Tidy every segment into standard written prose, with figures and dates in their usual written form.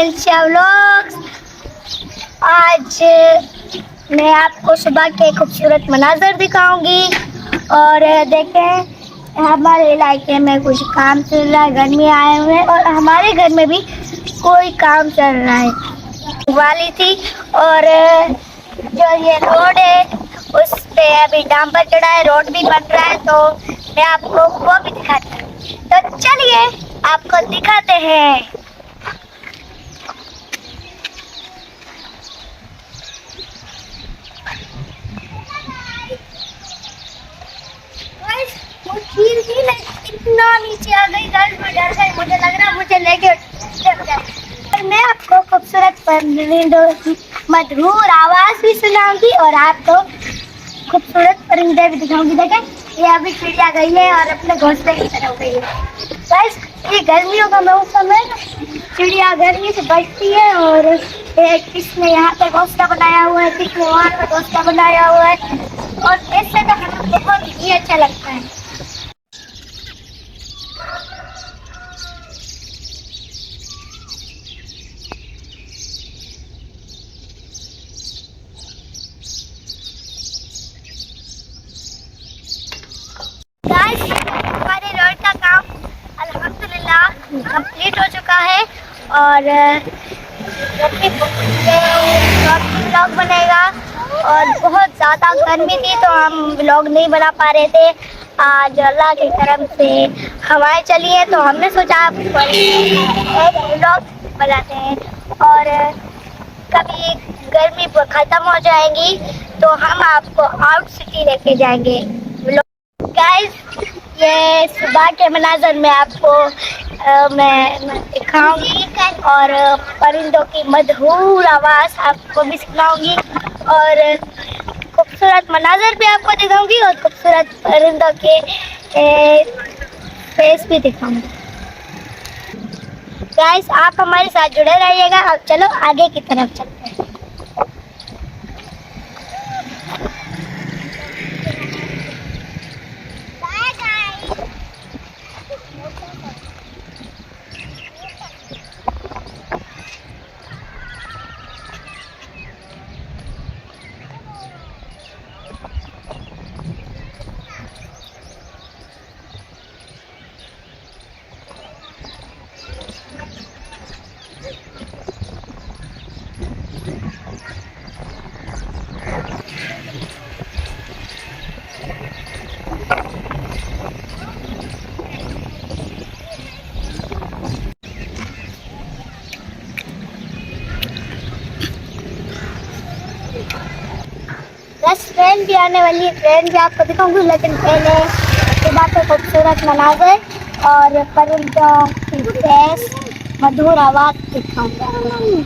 एंशिया vlogs. आज मैं आपको सुबह के खूबसूरत मनाजर दिखाऊंगी। और देखें हमारे इलाके में कुछ काम चल रहा है, गर्मी आए हुए हैं और हमारे घर में भी कोई काम चल रहा है वाली थी। और जो ये रोड है उस पे अभी डांबर चढ़ा है, रोड भी बन रहा है, तो मैं आपको वो भी दिखाती हूँ। तो चलिए आपको दिखाते हैं। इतना नीचे आ गई, घर में डर गई, मुझे लग रहा है मुझे लेके चल जाए। और मैं आपको खूबसूरत परिंदों की मधुर आवाज भी सुनाऊंगी और आपको खूबसूरत परिंदे भी दिखाऊंगी। देखें ये अभी चिड़िया गई है और अपने घोंसले की तरफ गई है। बस ये गर्मियों का मौसम है, चिड़िया गर्मी से बचती है। और किसने यहाँ पे घोंसला बनाया हुआ है, किसने वहाँ पे घोंसला बनाया हुआ है, और इससे तो हमें बहुत ही अच्छा लगता है। हमारे रोड का काम अल्हम्दुलिल्लाह कंप्लीट हो चुका है और व्लॉग बनेगा। और बहुत ज़्यादा गर्मी थी तो हम व्लॉग नहीं बना पा रहे थे। आज अल्लाह की तरफ से हवाएं चली हैं तो हमने सोचा आप एक व्लॉग बनाते हैं। और कभी गर्मी ख़त्म हो जाएगी तो हम आपको आउट सिटी लेके जाएंगे। गाइस ये सुबह के मनाजर में आपको मैं दिखाऊंगी और परिंदों की मधुर आवाज़ आपको भी सुनाऊंगी और खूबसूरत मनाजर भी आपको दिखाऊंगी और खूबसूरत परिंदों के फेस भी दिखाऊंगी। गाइस आप हमारे साथ जुड़े रहिएगा। अब चलो आगे की तरफ चलते हैं। बस ट्रेन भी आने वाली है, ट्रेन भी आपको दिखाऊंगी, लेकिन पहले सुबह के खूबसूरत मनाज़र और परिंदों की फेस मधुर आवाज़ दिखाऊंगी।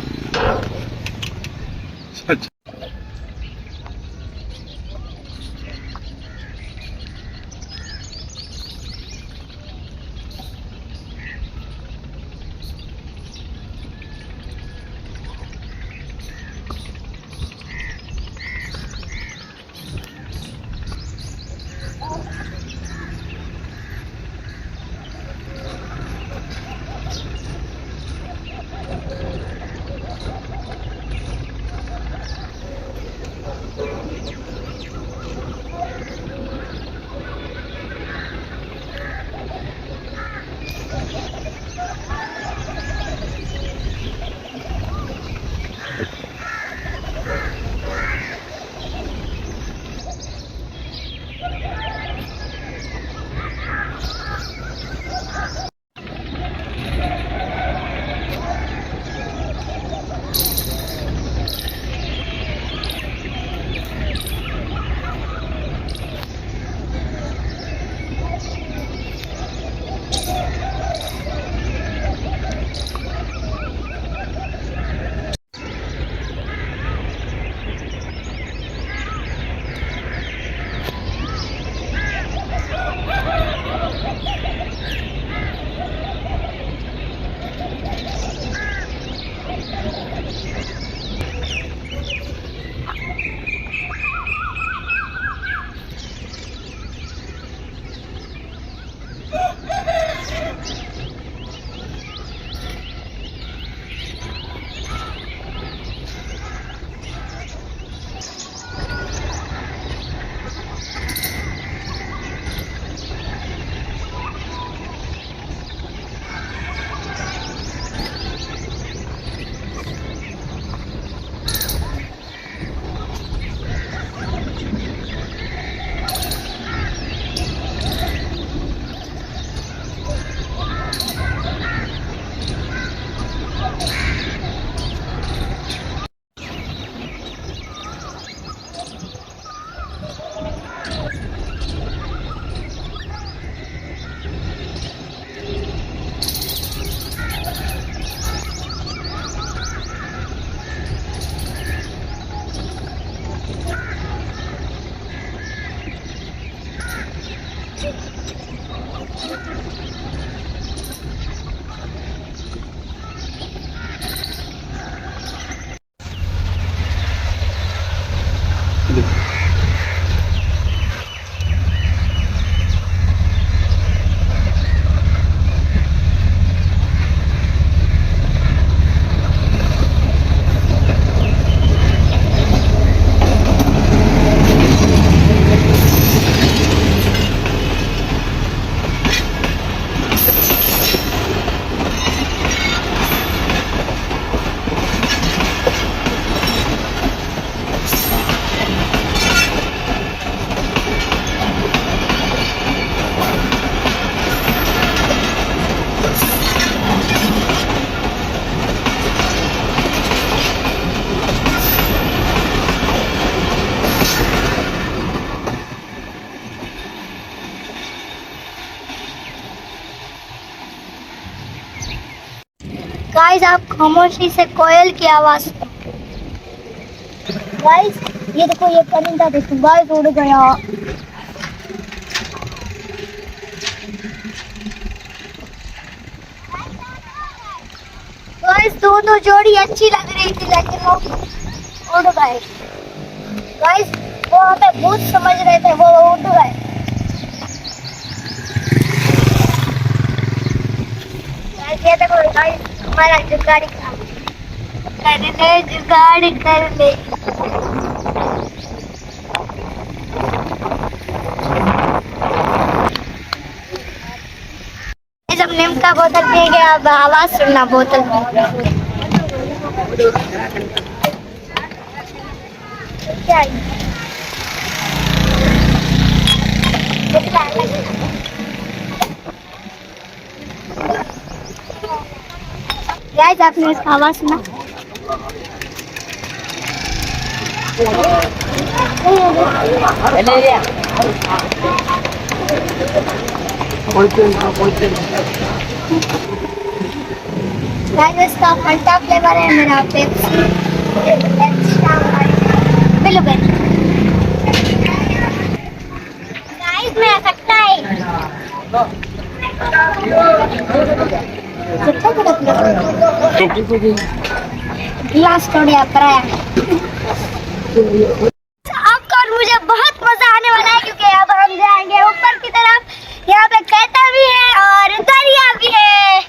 गाइस आप खामोशी से कोयल की आवाज। गाइस ये देखो, ये परिंदा देखो गाइस, उड़ गया। गाइस दोनों जोड़ी अच्छी लग रही थी, लेकिन वो उड़ गए। गाइस वो हमें भूत समझ रहे थे, वो उड़ गए। गाइस ये देखो गाइस, हमारा जुगाड़ कर ले। जब लिम्का बोतल पी गया, अब आवाज सुनना बोतल क्या गाइस आपने इसका आवाज सुना? गाइस इसका फंटा फ्लेवर है, मेरा पेप्सी ब्लूबेरी। गाइस मैं सकता है गिलास तोड़िया कराया। आपको और मुझे बहुत मजा आने वाला है, क्योंकि अब हम जाएंगे ऊपर की तरफ। यहाँ पे कहता भी है और दरिया भी है।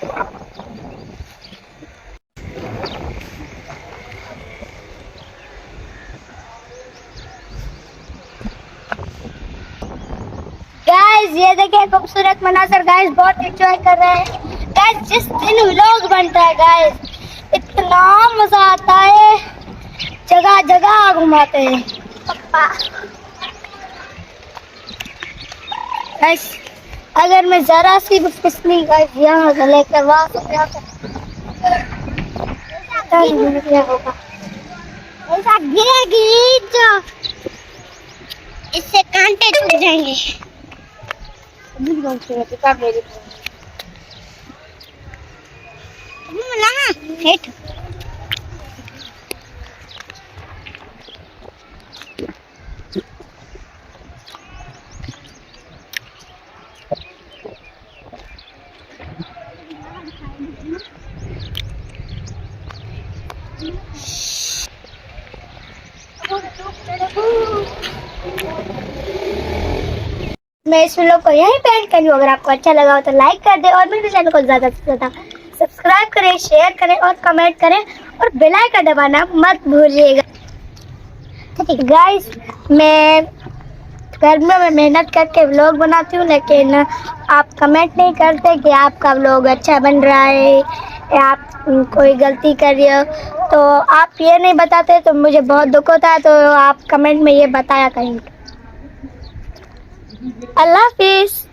गाइस ये देखिए खूबसूरत मनाजर। गाइस बहुत एंजॉय कर रहे हैं। गाइस जिस दिन व्लॉग बनता है गाइस, इतना मजा आता है, जगह जगह घुमाते हैं पप्पा। गाइस अगर मैं जरा सी भी फिसली गाइस यहाँ से लेकर वहां से ऐसा गिरेगी तो इससे कांटे टूट जाएंगे। हेट मैं इस वीडियो को यहीं पे एंड करूँ। अगर आपको अच्छा लगा हो तो लाइक कर दे और मेरे चैनल को ज़्यादा से ज़्यादा सब्सक्राइब करें, शेयर करें और कमेंट करें और बेल आइकन दबाना मत भूलिएगा। ठीक है गाइस, मैं गर्मियों में मेहनत करके व्लॉग बनाती हूँ, लेकिन आप कमेंट नहीं करते कि आपका व्लॉग अच्छा बन रहा है या आप कोई गलती कर रही हो। तो आप ये नहीं बताते तो मुझे बहुत दुख होता है। तो आप कमेंट में ये बताया करेंगे। अल्लाह हाफिज़।